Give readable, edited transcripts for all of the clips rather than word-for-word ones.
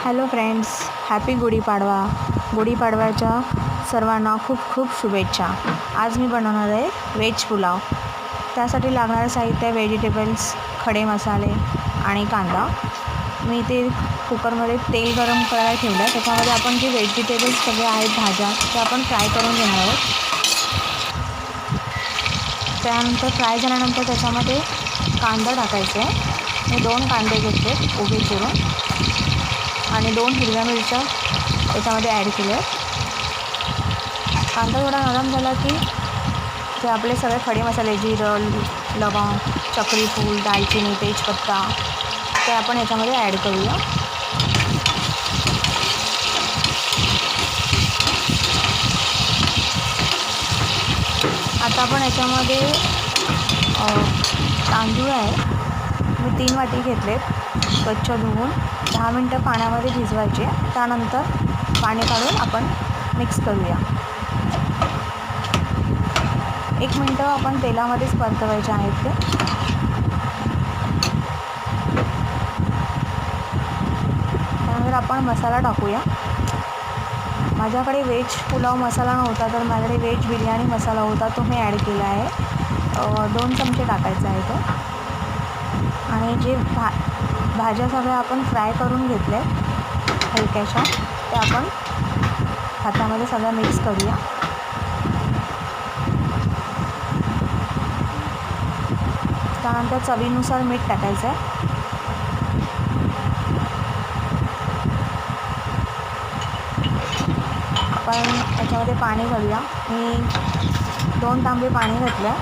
Hello friends, happy Gudi Padwa. गुढीपाडव्याच्या सर्वांना खूप खूप शुभेच्छा. आज मी बनवणार आहे व्हेज पुलाव. त्यासाठी लागणारं साहित्य व्हेजिटेबल्स, खडे मसाले आणि कांदा. मी ते कुकरमध्ये तेल गरम करायला ठेवलं आहे. त्याच्यामध्ये आपण जे व्हेजिटेबल्स सगळे आहेत भाज्या त्या आपण फ्राय करून घेणार आहोत. त्यानंतर फ्राय झाल्यानंतर त्याच्यामध्ये कांदा टाकायचा आहे. मी 2 कांदे घेतले उभे चिरून आणि 2 हिरव्या मिरच्या त्याच्यामध्ये ॲड केल्या. कांदा थोडा नरम झाला की ते आपले सगळे खडे मसाले जिरं, लवंग, चक्री फूल, दालचिनी, तेजपत्ता ते आपण याच्यामध्ये ॲड करूया. आता आपण याच्यामध्ये तांदूळ आहे, मी 3 वाटी घेतलेत, स्वच्छ धुवून 10 मिनटं पाण्यामध्ये भिजवायचे. त्यानंतर पाणी काढून आपण मिक्स करूया. 1 मिनटं आपण तेलामध्येच परतवायचे आहेत ते. त्यानंतर आपण मसाला टाकूया. माझ्याकडे व्हेज पुलाव मसाला नव्हता, तर माझ्याकडे व्हेज बिर्याणी मसाला होता, तो मी ॲड केला आहे. 2 चमचे टाकायचा आहे तो. आणि जे भाज्या सगळ्या आपण फ्राय करून घेतल्या हलक्याशा, त्या आपण हातामध्ये सगळं मिक्स करूया. त्यानंतर चवीनुसार मीठ टाकायचं आहे. आपण याच्यामध्ये पाणी घालूया. मी 2 तांबे पाणी घातलं.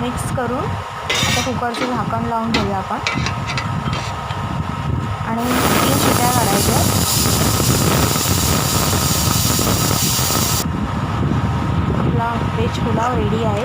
मिक्स करून आता कुकरचं झाकण लावून घेऊया आपण आणि 3 शिट्या काढायच्या. आपला व्हेज पुलाव रेडी आहे.